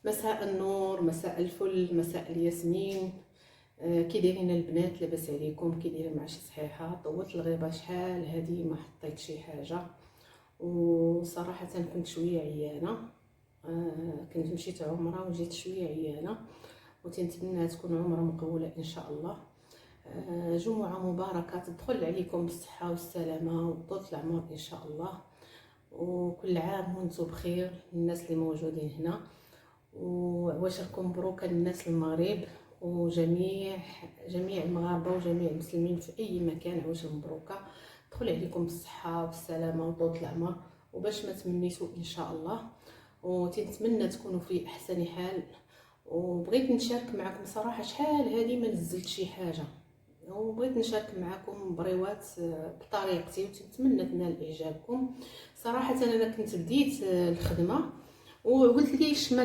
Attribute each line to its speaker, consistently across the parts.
Speaker 1: مساء النور، مساء الفل، مساء الياسمين. كي دايرين البنات؟ لاباس عليكم؟ كي دايرين مع شي صحيحه؟ طولت الغيبه شحال هادي ما حطيت شي حاجه، وصراحه كنت شويه عيانه. كنت مشيت عمره وجيت شويه عيانه، وتنتمنى تكون عمره مقوله ان شاء الله. جمعه مباركه تدخل عليكم بالصحه والسلامه وطول العمر ان شاء الله، وكل عام وانتم بخير الناس اللي موجودين هنا، وعواشركم مبروكه للناس المغرب وجميع المغاربه وجميع المسلمين في اي مكان. عواشر مبروكه، تدخل عليكم بالصحه والسلامه وطول العمر، وباش ما تمنيتوا ان شاء الله، وتنتمنى تكونوا في احسن حال. وبغيت نشارك معكم صراحه، شحال هذه ما نزلت شي حاجه، وبغيت نشارك معكم بريوات بطريقتي وتنتمنى تنال اعجابكم. صراحه انا كنت بديت الخدمه وقلت ليش ما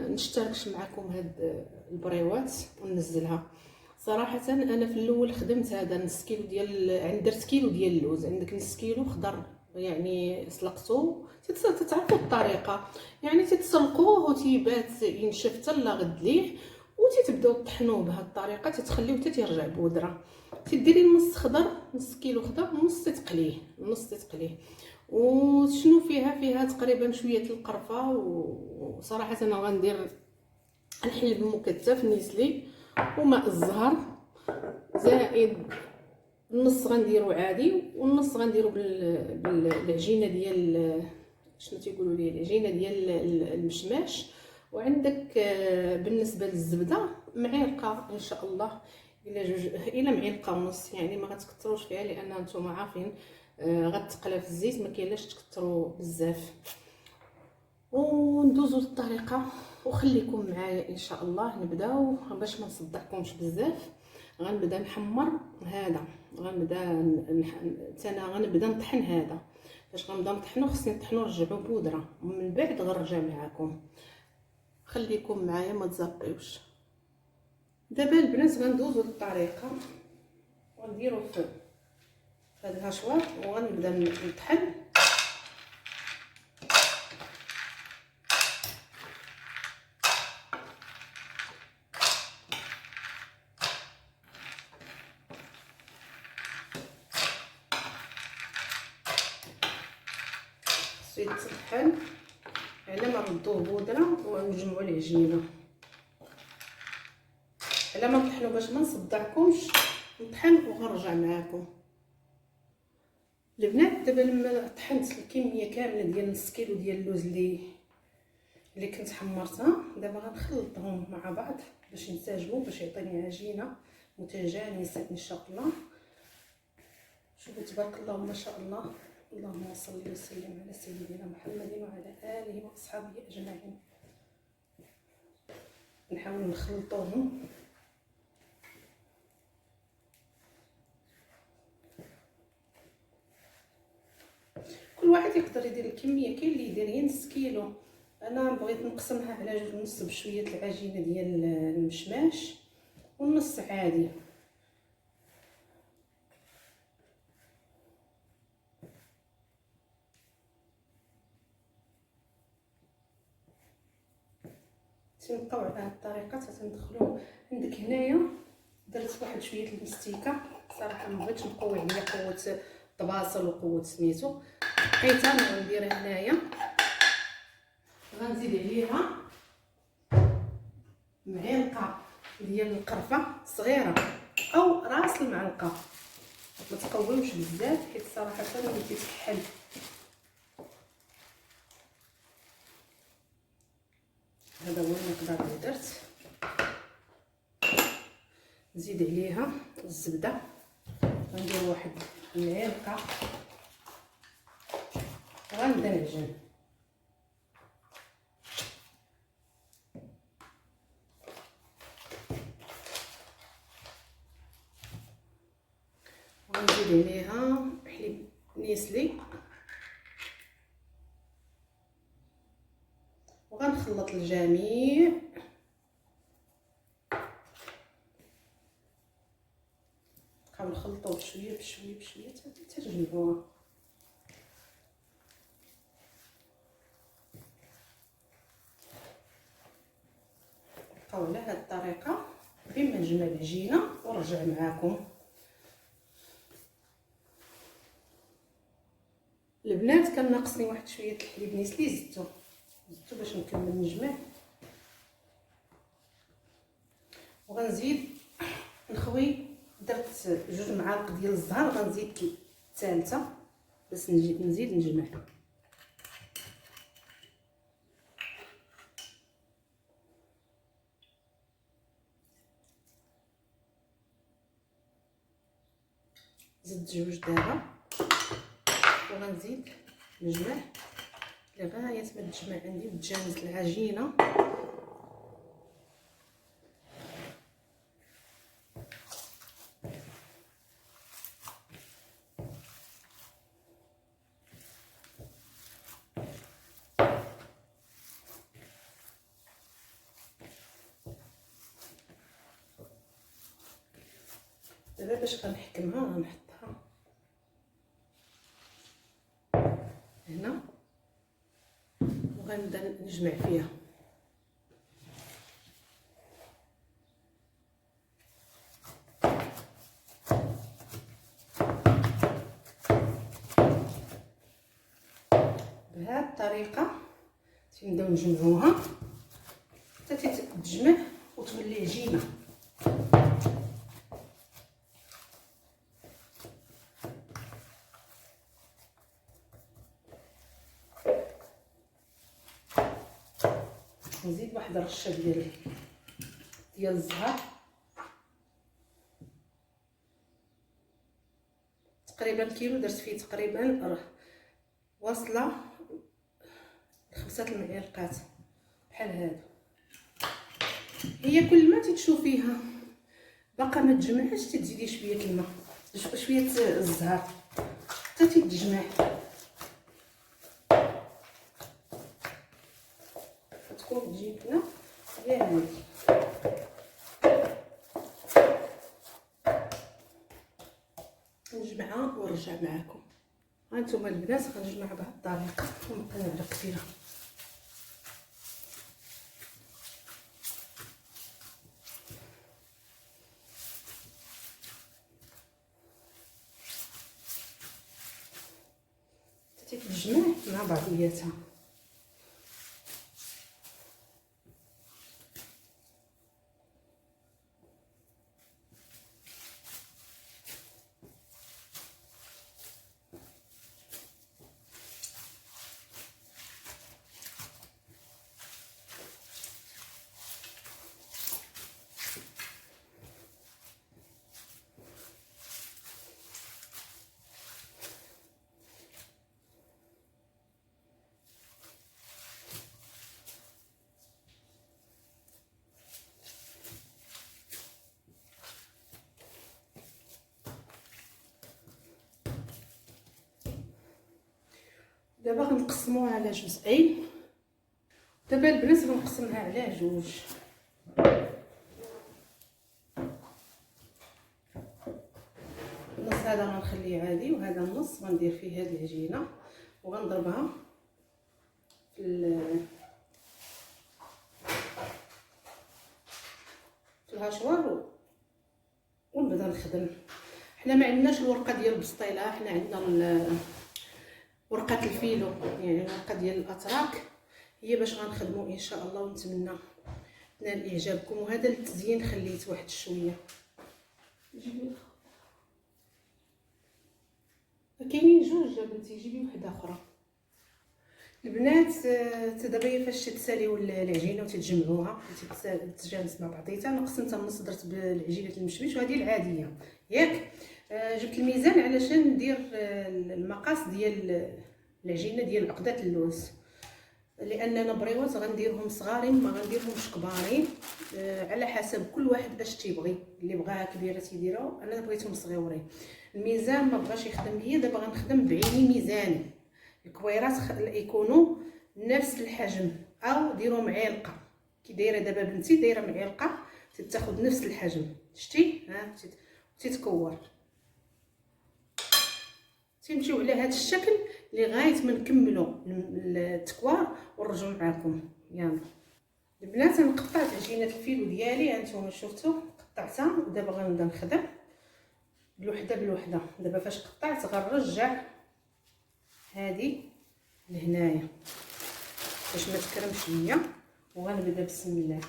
Speaker 1: نشتركش معكم هاد البريوات وننزلها. صراحه انا في الاول خدمت هذا نص كيلو ديال، عند درت كيلو ديال اللوز، عندك نص كيلو خضر يعني سلقتو. تتعرفوا الطريقه، يعني تتسلقوه وتيبات ينشف حتى لغد ليه، وتتبداو طحنوه بهذه الطريقه، تتخليوه حتى تيرجع بودره. تديري نص خضر، نص كيلو خضر، ونص تقليه، نص تقليه. وشنو فيها تقريبا شويه القرفه، وصراحه انا غندير الحليب المكثف نيسلي وماء الزهر، زائد النص غنديرو عادي والنص غنديرو بالعجينه ديال، شنو تيقولوا ليه، العجينه ديال المشماش. وعندك بالنسبه للزبده معلقه ان شاء الله، الى معلقه ونص، يعني ما غتكثروش فيها لان نتوما عارفين غتقلى في الزيت، ما كاينلاش تكثروا بزاف. وندوزو للطريقه وخليكم معايا ان شاء الله. نبداو باش ما نصدعكمش بزاف. غنبدا نحمر هذا، غنبدا نطحن هذا. فاش غنبدا نطحنو خصني نطحنو نرجعو بودره، ومن بعد غنرجع معاكم. خليكم معايا ما تزابيوش. دابا البنات غندوزو للطريقه، ونديرو في هاد الهشوار وغنبدا نطحن. يتطحن على ما نردوه بودره ونجمعوا العجينه، على ما نطحنوا باش ما نصدعكمش. نطحن وغنرجع معاكم البنات. دابا لما طحنت الكميه كامله ديال نص كيلو ديال اللوز اللي كنت حمرتها، دابا غنخلطهم مع بعض باش ينسجموا، باش يعطيني عجينه متجانسه ان شاء الله. شوفوا تبارك الله ما شاء الله. اللهم صل وسلم على سيدنا محمد وعلى اله واصحابه اجمعين. نحاول نخلطوهم. كل واحد يقدر يدير الكميه، كاين اللي يدير نص كيلو، انا بغيت نقسمها على جوج ونص بشويه العجينه ديال المشماش والنص عادي. تنبقاو على هذه الطريقه تندخلوه. عندك هنايا درت واحد شويه المستيكه، صراحه ما بغيتش نقوي عليا قوه الطباصل وقوه سميتو، بقيت انا غندير هنايا. غنزيد عليها معلقه ديال القرفه صغيره او راس المعلقه، ما تقويوش بزاف حيت صراحه ملي تيتكحل هذا هو المقدار اللي درت. نزيد عليها الزبده، غندير واحد المعلقه وغنبدا نعجن. غنزيد عليها حليب نيسلي وغنخلط الجميع. نبقاو نخلطو بشويه بشويه بشويه حتى تجمعوها. تبقاو على هاد الطريقه بما نجمع العجينه ونرجع معاكم. البنات كان ناقصني واحد شويه الحليب نيسلي، زدتو باش نكمل نجمع. وغنزيد نخوي، درت 2 معالق ديال الزهر، غنزيد الثالثه باش نزيد نجمع. زدت 2 دابا وغنزيد نجمع لغايه ما تجمع عندي وتجانس العجينه. دابا باش غنحكمها غنحطها هنا وغنبدا نجمع فيها. بهذه الطريقه تنبداو نجمعوها حتى تتجمع وتولي عجينه. نزيد واحد الرشه ديال الزهر، تقريبا كيلو درت فيه تقريبا واصله 5 المعالق بحال هادو. هي كل ما تشوفيها باقا ما تجمعش تزيدي شويه الماء شويه الزهر حتى تتجمع. تكون جبنه هي هذه. نجمعها ونرجع معكم. هانتوما البنات غنجمع بهذه الطريقه ونبقى نعلق فيها. تتجمع مع بعضياتها. دابا غنقسموها على جزئين. دابا البنات غنقسمها على 2. النص هذا غنخليه عادي وهذا النص غندير فيه هذه العجينه وغنضربها في الهاشوار ونبدا نخدم. حنا ما عندناش الورقه ديال البسطيله، حنا عندنا ورقه الفيلو، يعني الورقه ديال الاتراك، هي باش غنخدموا ان شاء الله. ونتمنى نال اعجابكم. وهذا للتزيين خليت واحد شويه. كاينين 2 بنتي، جيبي وحده اخرى. البنات دابا فاش تساليو العجينه وتتجمعوها تتجانس مع بعضياتها. انا قسمتها النص، درت بالعجينه المشمش وهذه العاديه ياك. جبت الميزان علشان ندير المقاس ديال العجينه ديال عقده اللوز، لاننا بريوات غنديرهم صغارين ما غنديرهمش كبارين، على حسب كل واحد اش تيبغي. اللي بغاها كبيره تيديرها، انا بغيتهم صغيورين. الميزان ما بغاش يخدم ليا، دابا غنخدم بعيني ميزاني. الكويرات يكونوا نفس الحجم، او ديروا معلقه كي دايره دابا بنتي، دايره معلقه تتاخذ نفس الحجم. شتي ها تتكور. تيمشيو على هذا الشكل لغايه ما نكملوا التكوار ونرجعوا معكم. يلا البنات انا قطعت عجينه الفيلو ديالي، هانتوما شفتوا قطعتها، ودابا غنبدا نخدم بالوحده بالوحده. دابا فاش قطعت غنرجع هذه لهنايا باش ما تكرمش ليا، وغنبدا بسم الله.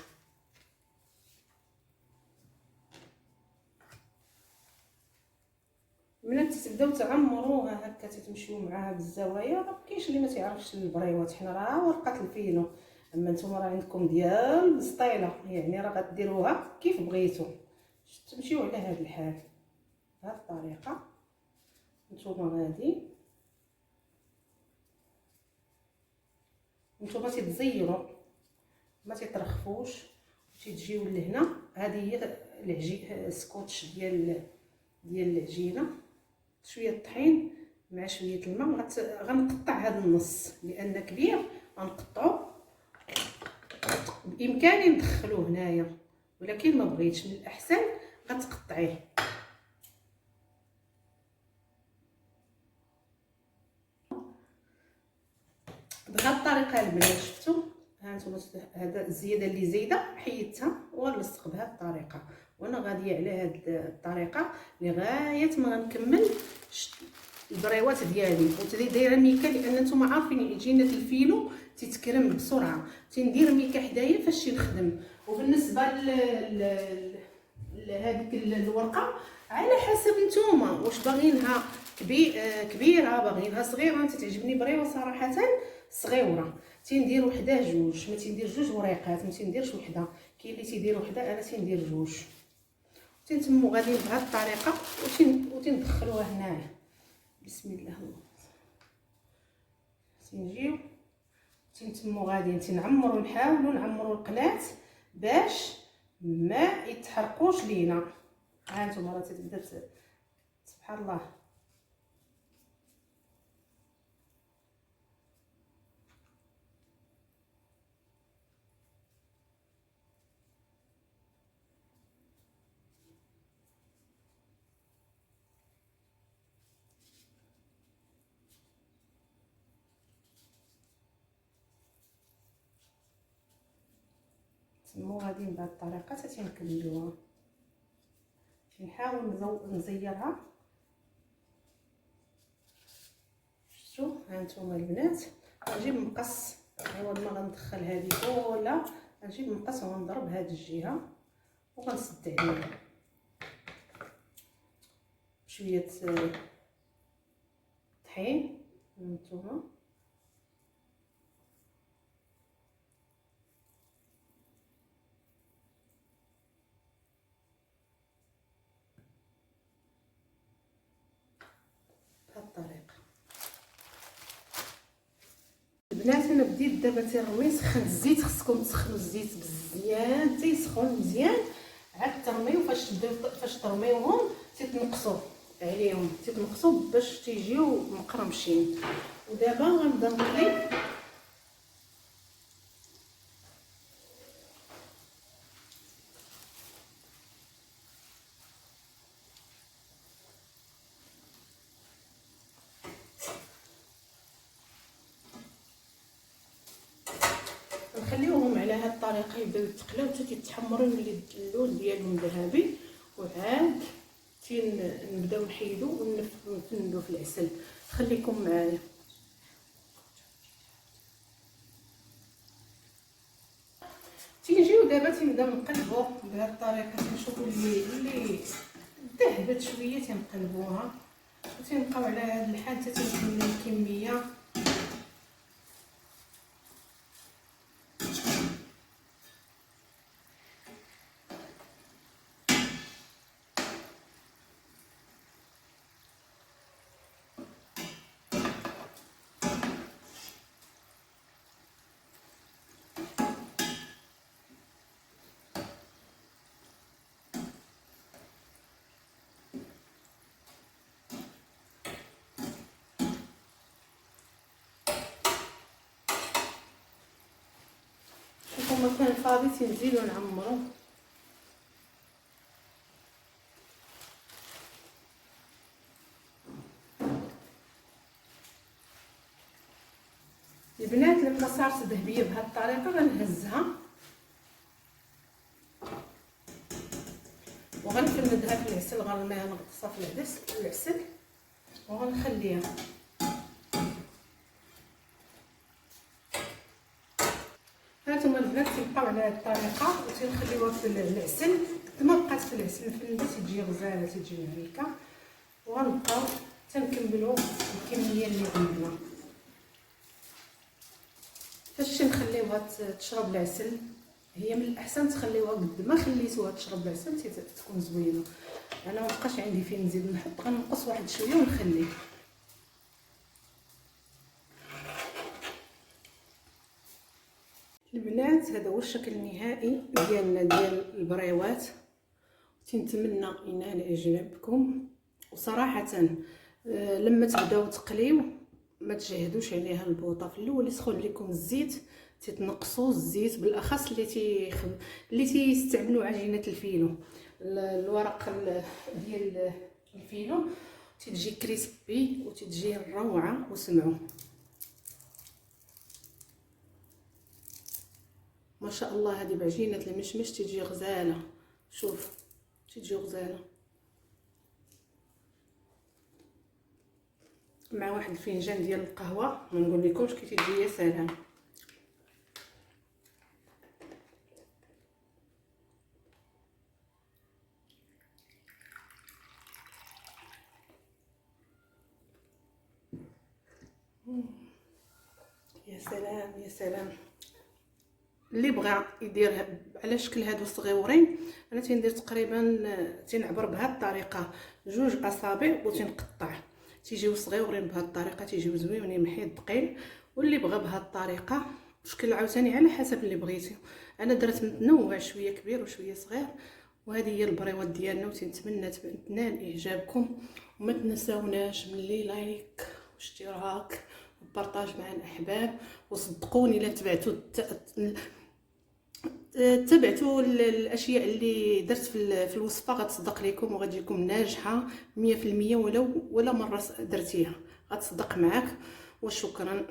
Speaker 1: ملي تبداو تعمروها هكا تتمشيو معاها بالزوايا، راه كاينش اللي ما تعرفش البريوات، حنا راه ورقه الفينو، اما نتوما راه عندكم ديال السطيله، يعني راه غديروها كيف بغيتو، تمشيو على هذا الحال بهذه الطريقه. نتوما غادي نتوما تتزيروا ما تترخفوش، تيجيو لهنا. هذه هي السكوتش ديال العجينه، شويه الطحين مع شويه الماء. غنقطع هذا النص لان كبير، غنقطعو. بامكاني ندخلوه هنايا، ولكن ما بغيتش، من الاحسن غتقطعيه. بهذه الطريقه البنات شفتوا، ها انتم هذا الزياده اللي زايده حيدتها وغنلصق بهذه الطريقه. وانا غاديه على هذه الطريقه لغايه ما غنكمل البريوات ديالي. ودايره ميكا لان نتوما عارفين عجينه الفيلو تتكرم بسرعه، تندير ميكا حدايا فاش تنخدم. وبالنسبه لهذيك الورقه على حسب نتوما واش باغينها كبيره باغينها صغيره. تتعجبني بريوه صراحه صغيره، تندير وحده جوج، ما تندير جوج وريقات، ما تنديرش وحده. كاين اللي تيدير وحده، انا تندير جوج. تنتمو غاديين بهذه الطريقه وتندخلوها هنايا بسم الله. تنجيو تنتمو غاديين تنعمروا، نحاولوا نعمروا القناه باش ما يتحرقوش لينا. ها انتم راه تتبدا سبحان الله. تمو غاديين بهذه الطريقه حتى تنكملوها. نحاول نزيرها. شفتوا ها نتوما البنات، غنجيب مقص عوض ما غندخل هذه كلها، غنجيب مقص وغنضرب هذه الجهه وغنسد عليها شويه طحين. هانتوما بهذه الطريقه. البنات انا بديت دابا تنرمي، سخنت الزيت. خصكم تسخنوا الزيت مزيان تيسخن مزيان، عاد ترميو. فاش ترميوهم تتنقصوا عليهم، تتنقصوا باش تيجيو مقرمشين. ودابا غنبدا نقلي. نخليوهم على هذه الطريقه يبداو يتقلاو حتى تيتحمروا، يولي اللون ديالهم ذهبي. وعاد نبداو نحيدو ونفندو في العسل. خليكم معايا. تيجيو دابا تنبداو نقلبو بهذه الطريقه، تنشوفوا اللي ذهبت شويه تنقلبوها، وتنبقاو على هذا الحال حتى تنكملوا الكميه. شوفوا مكان فاضي تنزيدو نعمرو. البنات لما صارت ذهبيه بهذه الطريقه غنهزها وغنفندها في العسل، غنرميها نغطسها في العسل وغنخليها. هانتوما البنات تيبقاو على هاد الطريقه وتنخليوها في العسل. قد ما بقات في العسل مفنده تجي غزاله، تجي معيكه. وغنبقاو تنكملوا الكميه اللي عندنا. فاش نخليوها تشرب العسل، هي من الاحسن تخليوها قد ما خليتوها تشرب العسل تكون زوينه. انا ما بقاش عندي فين نزيد نحط، غنقص واحد شويه ونخليه. البنات هذا هو الشكل النهائي ديالنا ديال البريوات. تنتمنى ينال اعجابكم. وصراحه لما تبداو تقليو ما تجهدوش عليها البوطه. في الاول يسخن لكم الزيت تتنقصوا الزيت، بالاخص اللي تيستعملوا عجينه الفينو. الورق ديال الفينو تتجي كريسبي وتتجي روعه. وسمعوا ما شاء الله، هذه بعجينه المشمش تجي غزاله. شوف تجي غزاله مع واحد الفنجان ديال القهوه. ما نقول لكمش كي تجي يا سلام. يا سلام يا سلام. اللي بغى يدير على شكل هادو الصغيورين، انا تندير تقريبا تنعبر بهذه الطريقه 2 اصابع وتنقطع، تيجيو صغيورين بهذه الطريقه، تيجيو زوينين محيد ثقيل. واللي بغى بهذه الطريقه شكل عاوتاني على حسب اللي بغيتي. انا درت متنوع، شويه كبير وشويه صغير. وهذه هي البريوات ديالنا، وتنتمنى تنال اعجابكم. وما تنساوناش من لي لايك واشتراك وبارطاج مع الاحباب. وصدقوني الا تبعتوا الاشياء اللي درت في الوصفه غتصدق لكم وغتجيكم ناجحه 100%. ولا مره درتيها غتصدق معاك. وشكرا.